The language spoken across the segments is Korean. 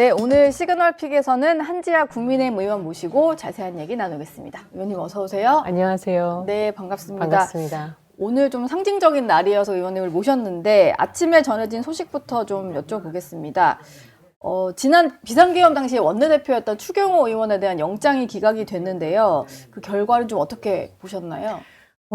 네, 오늘 시그널픽에서는 한지아 국민의힘 의원 모시고 자세한 얘기 나누겠습니다. 의원님 어서 오세요. 안녕하세요. 네, 반갑습니다. 반갑습니다. 오늘 좀 상징적인 날이어서 의원님을 모셨는데 아침에 전해진 소식부터 좀 여쭤보겠습니다. 지난 비상계엄 당시에 원내대표였던 추경호 의원에 대한 영장이 기각이 됐는데요. 그 결과를 좀 어떻게 보셨나요?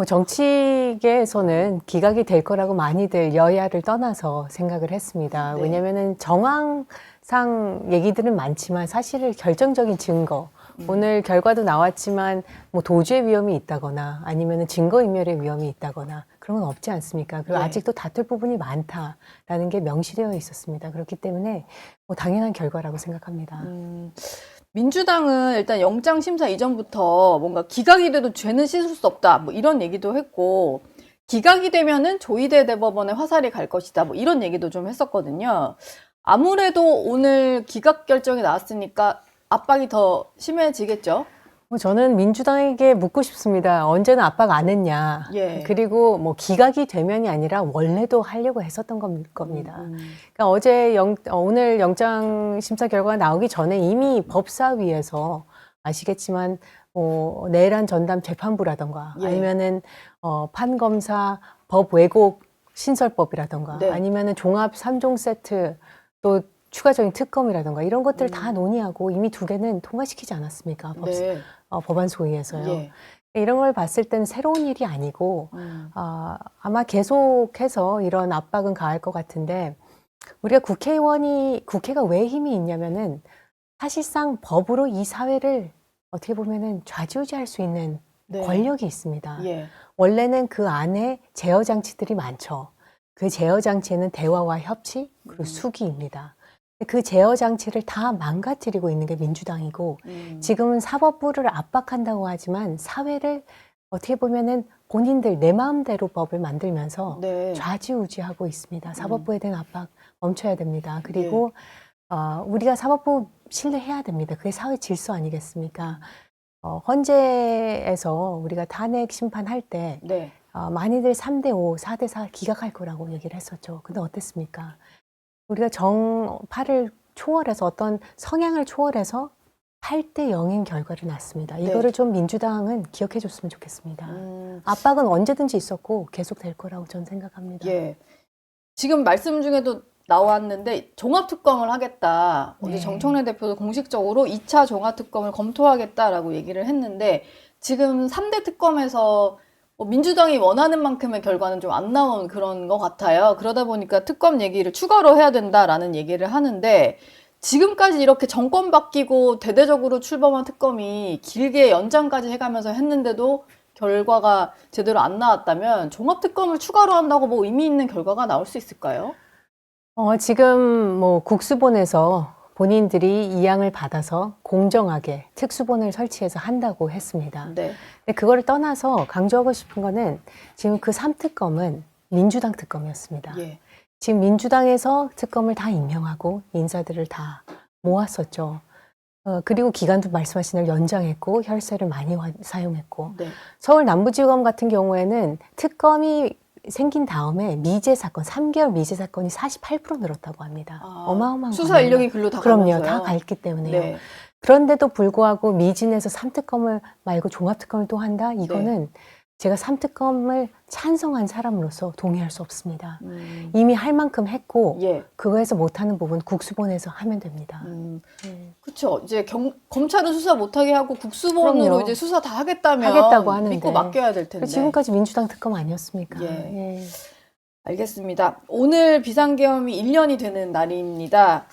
정치계에서는 기각이 될 거라고 많이들 여야를 떠나서 생각을 했습니다. 네. 왜냐면은 정황상 얘기들은 많지만 사실 결정적인 증거, 오늘 결과도 나왔지만 뭐 도주의 위험이 있다거나 아니면은 증거인멸의 위험이 있다거나 그런 건 없지 않습니까? 그리고 네. 아직도 다툴 부분이 많다라는 게 명시되어 있었습니다. 그렇기 때문에 뭐 당연한 결과라고 생각합니다. 민주당은 일단 영장 심사 이전부터 뭔가 기각이 돼도 죄는 씻을 수 없다 뭐 이런 얘기도 했고 기각이 되면은 조희대 대법원에 화살이 갈 것이다 뭐 이런 얘기도 좀 했었거든요. 아무래도 오늘 기각 결정이 나왔으니까 압박이 더 심해지겠죠? 저는 민주당에게 묻고 싶습니다. 언제는 압박 안 했냐. 예. 그리고 뭐 기각이 되면이 아니라 원래도 하려고 했었던 겁니다. 그러니까 오늘 영장 심사 결과가 나오기 전에 이미 법사위에서 아시겠지만 내란 전담 재판부라던가 예. 아니면은 판검사 법 왜곡 신설법이라던가 네. 아니면은 종합 3종 세트 또 추가적인 특검이라던가 이런 것들 다 논의하고 이미 2개는 통과시키지 않았습니까? 네. 법안 소위에서요. 예. 이런 걸 봤을 때는 새로운 일이 아니고 아마 계속해서 이런 압박은 가할 것 같은데 우리가 국회가 왜 힘이 있냐면은 사실상 법으로 이 사회를 어떻게 보면은 좌지우지할 수 있는 네. 권력이 있습니다. 예. 원래는 그 안에 제어 장치들이 많죠. 그 제어 장치는 대화와 협치 그리고 수기입니다. 그 제어 장치를 다 망가뜨리고 있는 게 민주당이고 지금은 사법부를 압박한다고 하지만 사회를 어떻게 보면은 본인들 내 마음대로 법을 만들면서 네. 좌지우지하고 있습니다. 사법부에 대한 압박 멈춰야 됩니다. 그리고 우리가 사법부 신뢰해야 됩니다. 그게 사회 질서 아니겠습니까? 헌재에서 우리가 탄핵 심판할 때 네. 많이들 3대5, 4대4 기각할 거라고 얘기를 했었죠. 근데 어땠습니까? 우리가 정파를 초월해서 어떤 성향을 초월해서 8대 0인 결과를 났습니다. 이거를 좀 민주당은 기억해 줬으면 좋겠습니다. 압박은 언제든지 있었고 계속 될 거라고 저는 생각합니다. 예. 지금 말씀 중에도 나왔는데 종합특검을 하겠다. 어제 네. 정청래 대표도 공식적으로 2차 종합특검을 검토하겠다라고 얘기를 했는데 지금 3대 특검에서 민주당이 원하는 만큼의 결과는 좀 안 나온 그런 것 같아요. 그러다 보니까 특검 얘기를 추가로 해야 된다라는 얘기를 하는데 지금까지 이렇게 정권 바뀌고 대대적으로 출범한 특검이 길게 연장까지 해가면서 했는데도 결과가 제대로 안 나왔다면 종합특검을 추가로 한다고 뭐 의미 있는 결과가 나올 수 있을까요? 지금 뭐 국수본에서 본인들이 이양을 받아서 공정하게 특수본을 설치해서 한다고 했습니다. 네. 근데 그거를 떠나서 강조하고 싶은 거는 지금 그 3특검은 민주당 특검이었습니다. 예. 지금 민주당에서 특검을 다 임명하고 인사들을 다 모았었죠. 그리고 기간도 말씀하신 대로 연장했고 혈세를 많이 사용했고 네. 서울 남부지검 같은 경우에는 특검이 생긴 다음에 미제 사건, 3개월 미제 사건이 48% 늘었다고 합니다. 어마어마한 수사 인력이 글로 다 그럼요. 가면서요? 다 갔기 때문에요. 네. 그런데도 불구하고 미진에서 3특검을 말고 종합특검을 또 한다? 이거는 제가 3특검을 찬성한 사람으로서 동의할 수 없습니다. 이미 할 만큼 했고 예. 그거에서 못하는 부분 국수본에서 하면 됩니다. 그렇죠. 이제 검찰은 수사 못하게 하고 국수본으로 그럼요. 이제 수사 다 하겠다면 하겠다고 하는데 믿고 맡겨야 될 텐데. 지금까지 민주당 특검 아니었습니까? 예. 알겠습니다. 오늘 비상계엄이 1년이 되는 날입니다.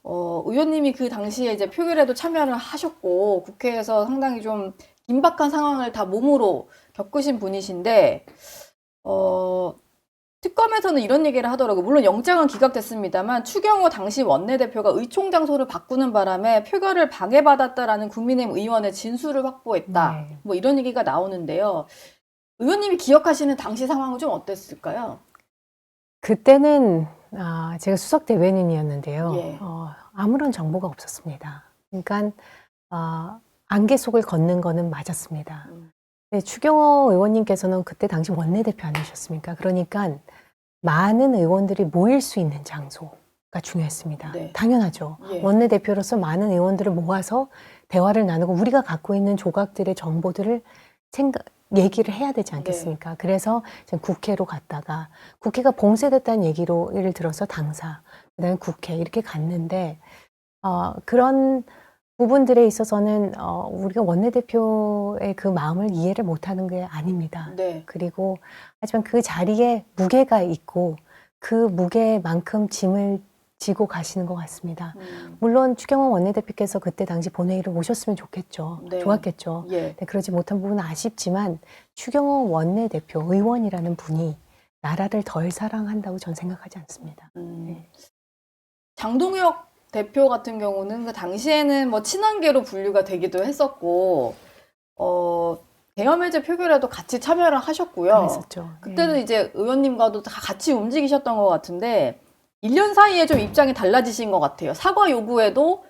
의원님이 그 당시에 이제 표결에도 참여를 하셨고 국회에서 상당히 좀 긴박한 상황을 다 몸으로 겪으신 분이신데 특검에서는 이런 얘기를 하더라고요. 물론 영장은 기각됐습니다만 추경호 당시 원내대표가 의총 장소를 바꾸는 바람에 표결을 방해받았다라는 국민의힘 의원의 진술을 확보했다. 네. 뭐 이런 얘기가 나오는데요. 의원님이 기억하시는 당시 상황은 좀 어땠을까요? 그때는 제가 수석 대변인이었는데요. 예. 아무런 정보가 없었습니다. 그러니까 안개 속을 걷는 거는 맞았습니다. 네, 추경호 의원님께서는 그때 당시 원내대표 아니셨습니까? 그러니까 많은 의원들이 모일 수 있는 장소, 중요했습니다. 네. 당연하죠. 예. 원내대표로서 많은 의원들을 모아서 대화를 나누고 우리가 갖고 있는 조각들의 정보들을 얘기를 해야 되지 않겠습니까? 그래서 지금 국회로 갔다가 국회가 봉쇄됐다는 얘기로 예를 들어서 당사, 그다음에 국회 이렇게 갔는데 그런 부분들에 있어서는 우리가 원내대표의 그 마음을 이해를 못하는 게 아닙니다. 네. 그리고 하지만 그 자리에 무게가 있고 그 무게만큼 짐을 지고 가시는 것 같습니다. 물론 추경호 원내대표께서 그때 당시 본회의를 오셨으면 좋겠죠. 네. 좋았겠죠. 예. 네, 그러지 못한 부분은 아쉽지만 추경호 원내대표 의원이라는 분이 나라를 덜 사랑한다고 전 생각하지 않습니다. 네. 장동혁 대표 같은 경우는 그 당시에는 뭐 친한계로 분류가 되기도 했었고, 계엄해제 표결에도 같이 참여를 하셨고요. 그랬었죠. 그때는 이제 의원님과도 다 같이 움직이셨던 것 같은데, 1년 사이에 좀 입장이 달라지신 것 같아요. 사과 요구에도,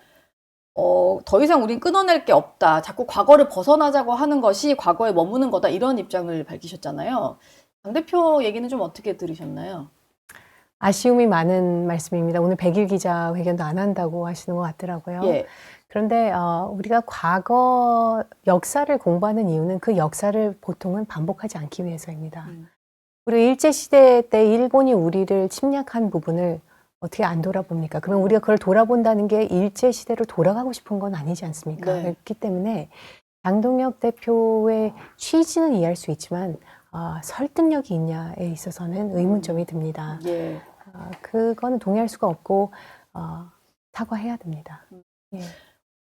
더 이상 우린 끊어낼 게 없다. 자꾸 과거를 벗어나자고 하는 것이 과거에 머무는 거다. 이런 입장을 밝히셨잖아요. 장 대표 얘기는 좀 어떻게 들으셨나요? 아쉬움이 많은 말씀입니다. 오늘 100일 기자회견도 안 한다고 하시는 것 같더라고요. 예. 그런데 우리가 과거 역사를 공부하는 이유는 그 역사를 보통은 반복하지 않기 위해서입니다. 우리 일제시대 때 일본이 우리를 침략한 부분을 어떻게 안 돌아봅니까? 그러면 우리가 그걸 돌아본다는 게 일제시대로 돌아가고 싶은 건 아니지 않습니까? 네. 그렇기 때문에 장동혁 대표의 취지는 이해할 수 있지만 설득력이 있냐에 있어서는 의문점이 듭니다. 예. 그거는 동의할 수가 없고 사과해야 됩니다. 예.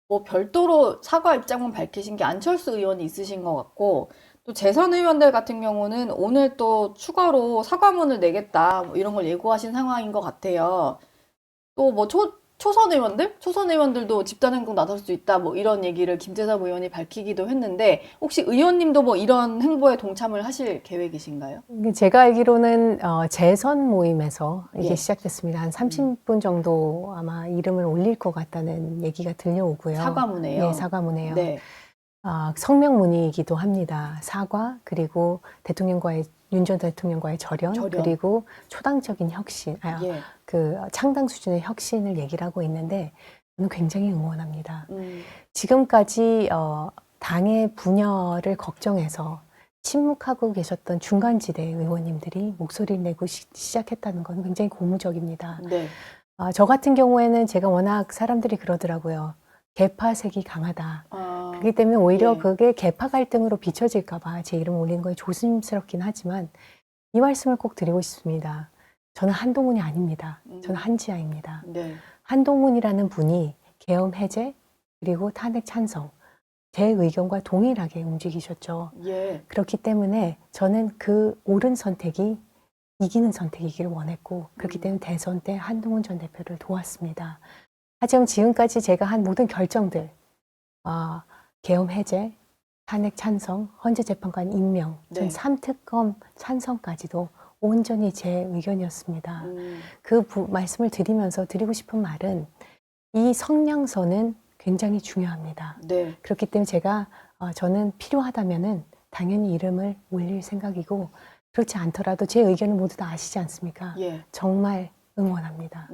뭐 별도로 사과 입장만 밝히신 게 안철수 의원이 있으신 것 같고, 또 재선 의원들 같은 경우는 오늘 또 추가로 사과문을 내겠다, 뭐 이런 걸 예고하신 상황인 것 같아요. 또 뭐 초선 의원들도 집단행동 나설 수 있다, 뭐 이런 얘기를 김재섭 의원이 밝히기도 했는데, 혹시 의원님도 뭐 이런 행보에 동참을 하실 계획이신가요? 제가 알기로는 재선 모임에서 이게 예. 시작됐습니다. 한 30분 정도 아마 이름을 올릴 것 같다는 얘기가 들려오고요. 사과문에요? 네, 사과문에요. 네. 성명문이기도 합니다. 사과, 그리고 윤 전 대통령과의 절연, 그리고 초당적인 혁신, 예. 그 창당 수준의 혁신을 얘기를 하고 있는데 저는 굉장히 응원합니다. 지금까지 당의 분열을 걱정해서 침묵하고 계셨던 중간지대 의원님들이 목소리를 내고 시작했다는 건 굉장히 고무적입니다. 네. 저 같은 경우에는 제가 워낙 사람들이 그러더라고요. 계파색이 강하다. 그렇기 때문에 오히려 예. 그게 계파 갈등으로 비춰질까 봐 제 이름을 올린 거에 조심스럽긴 하지만 이 말씀을 꼭 드리고 싶습니다. 저는 한동훈이 아닙니다. 저는 한지아입니다. 네. 한동훈이라는 분이 계엄 해제 그리고 탄핵 찬성 제 의견과 동일하게 움직이셨죠. 예. 그렇기 때문에 저는 그 옳은 선택이 이기는 선택이기를 원했고 그렇기 때문에 대선 때 한동훈 전 대표를 도왔습니다. 하지만 지금까지 제가 한 모든 결정들 계엄 해제, 탄핵 찬성, 헌재재판관 임명, 전 네. 3특검 찬성까지도 온전히 제 의견이었습니다. 음. 그 말씀을 드리면서 드리고 싶은 말은 이 성명서는 굉장히 중요합니다. 네. 그렇기 때문에 저는 필요하다면은 당연히 이름을 올릴 생각이고 그렇지 않더라도 제 의견을 모두 다 아시지 않습니까? 예. 정말 응원합니다.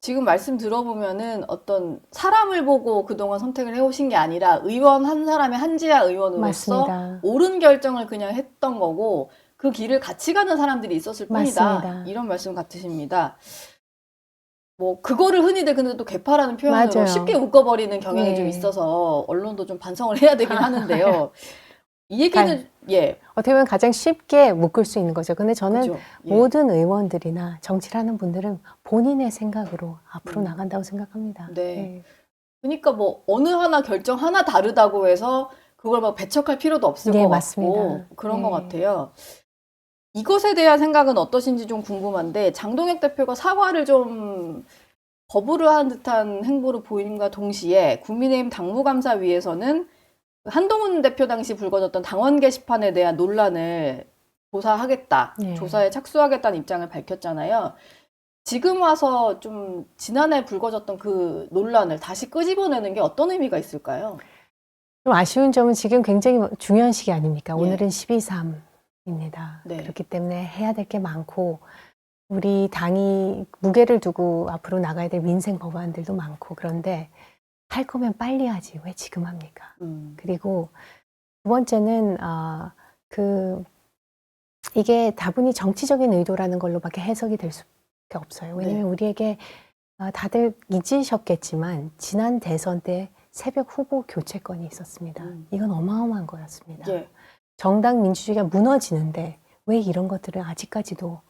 지금 말씀 들어보면은 어떤 사람을 보고 그동안 선택을 해오신 게 아니라 의원 한 사람의 한지아 의원으로서 맞습니다. 옳은 결정을 그냥 했던 거고 그 길을 같이 가는 사람들이 있었을 뿐이다. 맞습니다. 이런 말씀 같으십니다. 뭐 그거를 흔히들 근데 또 개파라는 표현으로 맞아요. 쉽게 묶어버리는 경향이 네. 좀 있어서 언론도 좀 반성을 해야 되긴 하는데요. 이 얘기는 예. 어떻게 보면 가장 쉽게 묶을 수 있는 거죠. 근데 저는 그죠. 예. 모든 의원들이나 정치를 하는 분들은 본인의 생각으로 앞으로 나간다고 생각합니다. 네. 그러니까 뭐 어느 하나 결정 하나 다르다고 해서 그걸 막 배척할 필요도 없을 네, 것 맞습니다. 같고 그런 네. 것 같아요. 이것에 대한 생각은 어떠신지 좀 궁금한데 장동혁 대표가 사과를 좀 거부를 한 듯한 행보를 보임과 동시에 국민의힘 당무감사위에서는 한동훈 대표 당시 불거졌던 당원 게시판에 대한 논란을 조사하겠다, 네. 조사에 착수하겠다는 입장을 밝혔잖아요. 지금 와서 좀 지난해 불거졌던 그 논란을 다시 끄집어내는 게 어떤 의미가 있을까요? 좀 아쉬운 점은 지금 굉장히 중요한 시기 아닙니까? 예. 오늘은 12.3입니다. 네. 그렇기 때문에 해야 될 게 많고 우리 당이 무게를 두고 앞으로 나가야 될 민생 법안들도 많고 그런데 할 거면 빨리 하지 왜 지금 합니까? 그리고 두 번째는 이게 다분히 정치적인 의도라는 걸로밖에 해석이 될 수밖에 없어요. 왜냐하면 네. 우리에게 다들 잊으셨겠지만 지난 대선 때 새벽 후보 교체권이 있었습니다. 이건 어마어마한 거였습니다. 예. 정당 민주주의가 무너지는데 왜 이런 것들은 아직까지도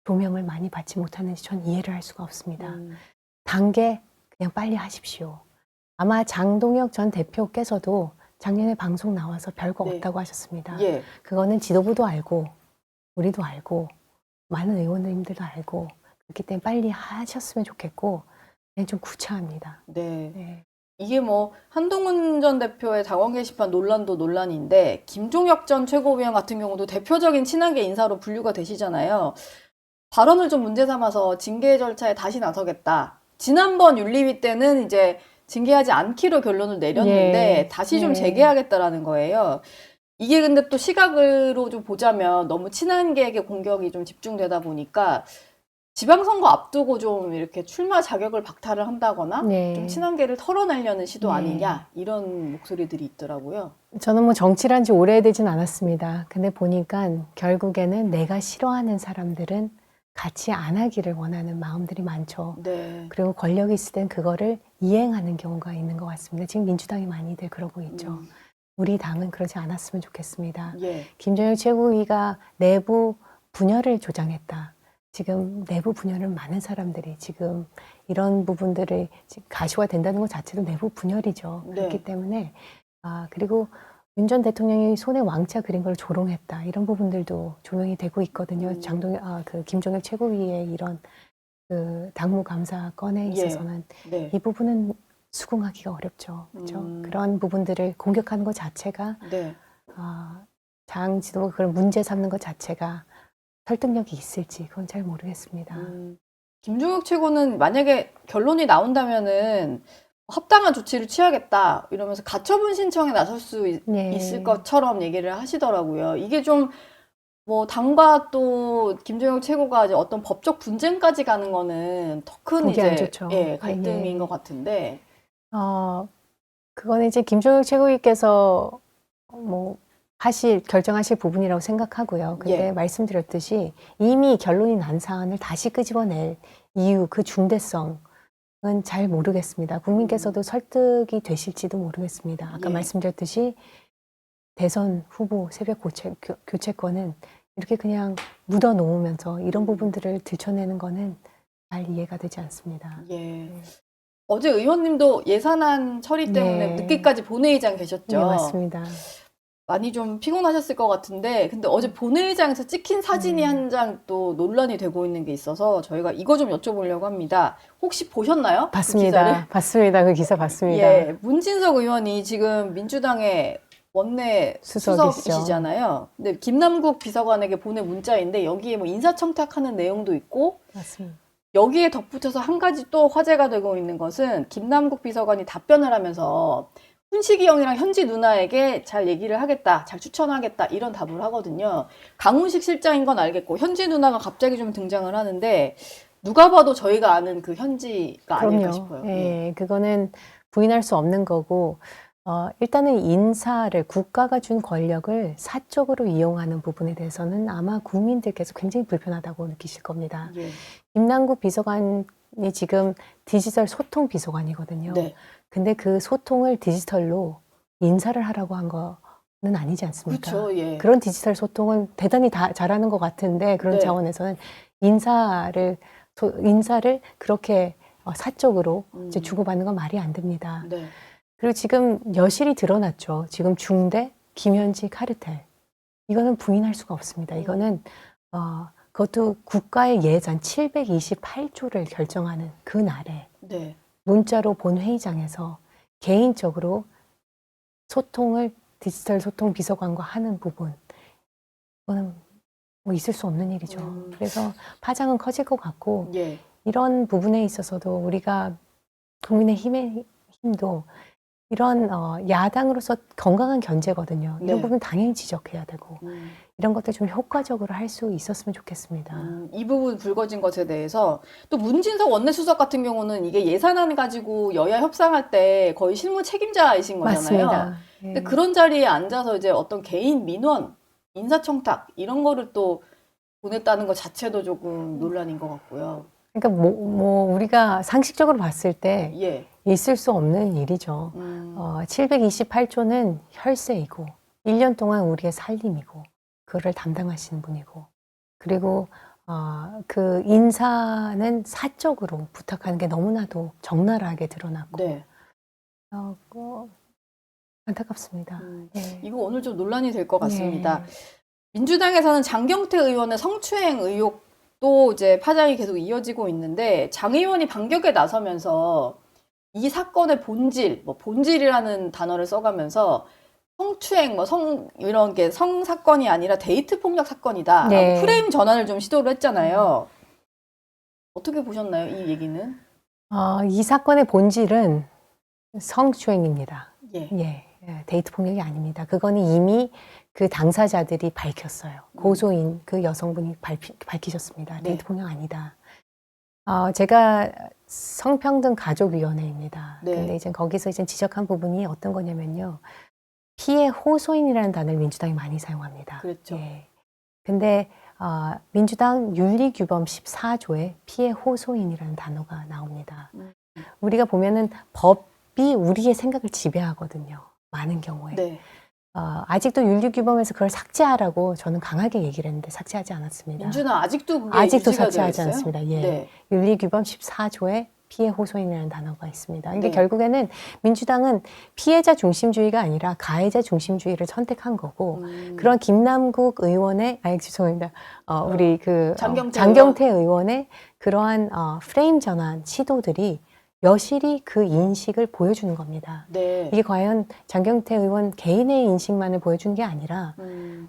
조명을 많이 받지 못하는지 전 이해를 할 수가 없습니다. 단계 그냥 빨리 하십시오. 아마 장동혁 전 대표께서도 작년에 방송 나와서 별거 네. 없다고 하셨습니다. 예. 그거는 지도부도 알고 우리도 알고 많은 의원님들도 알고 그렇기 때문에 빨리 하셨으면 좋겠고 그냥 좀 구차합니다. 네. 네. 이게 뭐 한동훈 전 대표의 당원 게시판 논란도 논란인데 김종혁 전 최고위원 같은 경우도 대표적인 친한계 인사로 분류가 되시잖아요. 발언을 좀 문제 삼아서 징계 절차에 다시 나서겠다. 지난번 윤리위 때는 이제 징계하지 않기로 결론을 내렸는데 예. 다시 좀 예. 재개하겠다라는 거예요. 이게 근데 또 시각으로 좀 보자면 너무 친한계에게 공격이 좀 집중되다 보니까 지방선거 앞두고 좀 이렇게 출마 자격을 박탈을 한다거나 네. 좀 친한계를 털어내려는 시도 네. 아니냐 이런 목소리들이 있더라고요. 저는 뭐 정치를 한 지 오래되진 않았습니다. 근데 보니까 결국에는 내가 싫어하는 사람들은 같이 안 하기를 원하는 마음들이 많죠. 네. 그리고 권력이 있을 땐 그거를 이행하는 경우가 있는 것 같습니다. 지금 민주당이 많이들 그러고 있죠. 우리 당은 그러지 않았으면 좋겠습니다. 예. 김정일 최고위가 내부 분열을 조장했다. 지금 내부 분열은 많은 사람들이 지금 이런 부분들을 지금 가시화된다는 것 자체도 내부 분열이죠. 네. 그렇기 때문에 그리고 윤 전 대통령이 손에 왕자 그린 걸 조롱했다. 이런 부분들도 조명이 되고 있거든요. 김종혁 최고위의 이런 그 당무감사 건에 있어서는 네. 이 부분은 수긍하기가 어렵죠. 그렇죠? 그런 부분들을 공격하는 것 자체가 네. 당 지도가 그걸 문제 삼는 것 자체가 설득력이 있을지 그건 잘 모르겠습니다. 김종혁 최고는 만약에 결론이 나온다면은 합당한 조치를 취하겠다 이러면서 가처분 신청에 나설 수 있을 것처럼 얘기를 하시더라고요. 이게 좀 뭐 당과 또 김종혁 최고가 이제 어떤 법적 분쟁까지 가는 거는 더 큰 보기 안 이제 좋죠. 갈등인 것 같은데. 그거는 이제 김종혁 최고위께서 뭐 결정하실 부분이라고 생각하고요. 근데 예. 말씀드렸듯이 이미 결론이 난 사안을 다시 끄집어낼 이유, 그 중대성은 잘 모르겠습니다. 국민께서도 설득이 되실지도 모르겠습니다. 아까 예. 말씀드렸듯이 대선 후보 새벽 교체권은 이렇게 그냥 묻어 놓으면서 이런 부분들을 들춰내는 거는 잘 이해가 되지 않습니다. 예. 어제 의원님도 예산안 처리 때문에 네. 늦게까지 본회의장 계셨죠. 네, 맞습니다. 많이 좀 피곤하셨을 것 같은데, 근데 어제 본회의장에서 찍힌 사진이 한 장 또 논란이 되고 있는 게 있어서 저희가 이거 좀 여쭤보려고 합니다. 혹시 보셨나요? 봤습니다. 그 기사를? 봤습니다. 그 기사 봤습니다. 예, 문진석 의원이 지금 민주당의 원내 수석이시죠. 수석이시잖아요. 근데 김남국 비서관에게 보낸 문자인데 여기에 뭐 인사청탁하는 내용도 있고, 맞습니다. 여기에 덧붙여서 한 가지 또 화제가 되고 있는 것은 김남국 비서관이 답변을 하면서 훈식이 형이랑 현지 누나에게 잘 얘기를 하겠다, 잘 추천하겠다 이런 답을 하거든요. 강훈식 실장인 건 알겠고 현지 누나가 갑자기 좀 등장을 하는데 누가 봐도 저희가 아는 그 현지가 아닐까 싶어요. 예, 그거는 부인할 수 없는 거고 일단은 인사를 국가가 준 권력을 사적으로 이용하는 부분에 대해서는 아마 국민들께서 굉장히 불편하다고 느끼실 겁니다. 예. 김남국 비서관이 지금 디지털 소통 비서관이거든요. 네. 근데 그 소통을 디지털로 인사를 하라고 한 거는 아니지 않습니까? 그렇죠. 예. 그런 디지털 소통은 대단히 잘하는 것 같은데 그런 네. 차원에서는 인사를 그렇게 사적으로 이제 주고받는 건 말이 안 됩니다. 네. 그리고 지금 여실히 드러났죠. 지금 중대, 김현지 카르텔. 이거는 부인할 수가 없습니다. 이거는 그것도 국가의 예산 728조를 결정하는 그 날에 네. 문자로 본회의장에서 개인적으로 소통을 디지털 소통 비서관과 하는 부분, 그거는 뭐 있을 수 없는 일이죠. 그래서 파장은 커질 것 같고 예. 이런 부분에 있어서도 우리가 국민의힘도 이런 야당으로서 건강한 견제거든요. 이런 네. 부분 당연히 지적해야 되고 이런 것들 좀 효과적으로 할 수 있었으면 좋겠습니다. 이 부분 불거진 것에 대해서 또 문진석 원내수석 같은 경우는 이게 예산안 가지고 여야 협상할 때 거의 실무 책임자이신 거잖아요. 맞습니다. 근데 그런 자리에 앉아서 이제 어떤 개인 민원, 인사청탁 이런 거를 또 보냈다는 것 자체도 조금 논란인 것 같고요. 그러니까 우리가 상식적으로 봤을 때 예. 있을 수 없는 일이죠. 728조는 혈세이고 1년 동안 우리의 살림이고 그거를 담당하시는 분이고 그리고 그 인사는 사적으로 부탁하는 게 너무나도 적나라하게 드러났고 네. 안타깝습니다. 네. 이거 오늘 좀 논란이 될 것 같습니다. 네. 민주당에서는 장경태 의원의 성추행 의혹도 이제 파장이 계속 이어지고 있는데 장 의원이 반격에 나서면서 이 사건의 본질, 본질이라는 단어를 써가면서 성추행, 이런 게 성사건이 아니라 데이트 폭력 사건이다. 네. 프레임 전환을 좀 시도를 했잖아요. 어떻게 보셨나요, 이 얘기는? 이 사건의 본질은 성추행입니다. 예. 데이트 폭력이 아닙니다. 그거는 이미 그 당사자들이 밝혔어요. 고소인 그 여성분이 밝히셨습니다. 데이트 폭력 아니다. 제가 성평등 가족위원회입니다. 네. 근데 이제 거기서 이제 지적한 부분이 어떤 거냐면요. 피해 호소인이라는 단어를 민주당이 많이 사용합니다. 그렇죠. 예. 근데 민주당 윤리규범 14조에 피해 호소인이라는 단어가 나옵니다. 우리가 보면은 법이 우리의 생각을 지배하거든요. 많은 경우에. 네. 아직도 윤리규범에서 그걸 삭제하라고 저는 강하게 얘기를 했는데 삭제하지 않았습니다. 민주당 아직도 그게 아직도 유지가 삭제하지 되어 있어요? 않습니다. 예. 네. 윤리규범 14조에 피해 호소인이라는 단어가 있습니다. 이게 네. 결국에는 민주당은 피해자 중심주의가 아니라 가해자 중심주의를 선택한 거고 그런 김남국 의원의 죄송합니다. 우리 그 장경태 의원의 그러한 프레임 전환 시도들이 여실히 그 인식을 보여주는 겁니다. 네. 이게 과연 장경태 의원 개인의 인식만을 보여준 게 아니라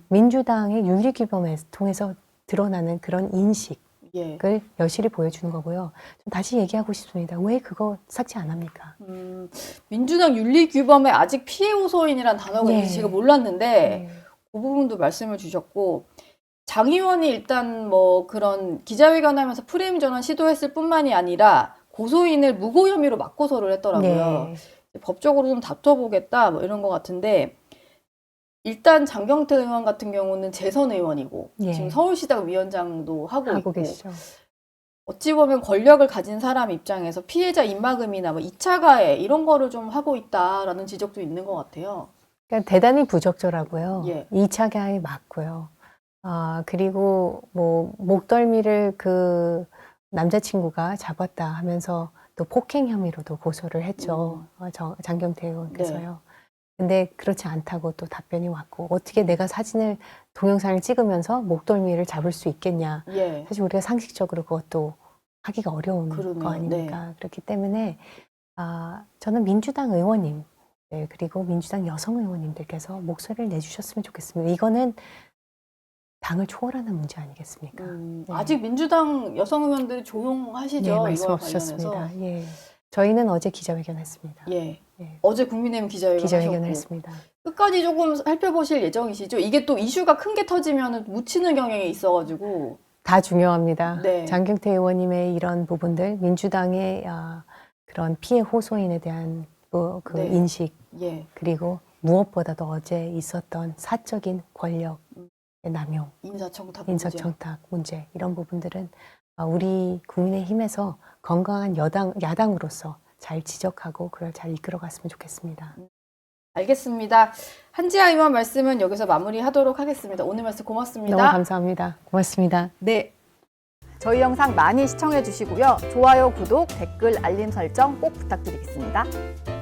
민주당의 윤리규범을 통해서 드러나는 그런 인식을 여실히 보여주는 거고요. 좀 다시 얘기하고 싶습니다. 왜 그거 삭제 안 합니까? 민주당 윤리규범에 아직 피해 호소인이라는 단어가 있는지 제가 몰랐는데 그 부분도 말씀을 주셨고 장 의원이 일단 그런 기자회견 하면서 프레임 전환 시도했을 뿐만이 아니라 고소인을 무고 혐의로 맞고소를 했더라고요. 네. 법적으로 좀 다퉈보겠다 이런 것 같은데 일단 장경태 의원 같은 경우는 재선 의원이고 지금 서울시당 위원장도 하고 있고 계시죠. 어찌 보면 권력을 가진 사람 입장에서 피해자 입막음이나 2차 가해 이런 거를 좀 하고 있다라는 지적도 있는 것 같아요. 그러니까 대단히 부적절하고요. 예. 2차 가해 맞고요. 그리고 목덜미를 그 남자친구가 잡았다 하면서 또 폭행 혐의로도 고소를 했죠. 장경태 의원께서요. 네. 근데 그렇지 않다고 또 답변이 왔고 어떻게 내가 동영상을 찍으면서 목덜미를 잡을 수 있겠냐. 사실 우리가 상식적으로 그것도 하기가 어려운 거 아닙니까? 그렇기 때문에 저는 민주당 의원님 그리고 민주당 여성 의원님들께서 목소리를 내주셨으면 좋겠습니다. 이거는 당을 초월하는 문제 아니겠습니까? 아직 민주당 여성 의원들이 조용하시죠? 네, 말씀 없으셨습니다. 예. 저희는 어제 기자회견 했습니다. 예. 어제 국민의힘 기자회견을 했습니다. 끝까지 조금 살펴보실 예정이시죠? 이게 또 이슈가 큰 게 터지면 묻히는 경향이 있어가지고. 다 중요합니다. 네. 장경태 의원님의 이런 부분들, 민주당의 그런 피해 호소인에 대한 인식, 그리고 무엇보다도 어제 있었던 사적인 권력 남용, 인사청탁 문제 이런 부분들은 우리 국민의힘에서 건강한 야당으로서 잘 지적하고 그걸 잘 이끌어갔으면 좋겠습니다. 알겠습니다. 한지아 의원 말씀은 여기서 마무리하도록 하겠습니다. 오늘 말씀 고맙습니다. 너무 감사합니다. 고맙습니다. 네. 저희 영상 많이 시청해 주시고요. 좋아요, 구독, 댓글, 알림 설정 꼭 부탁드리겠습니다.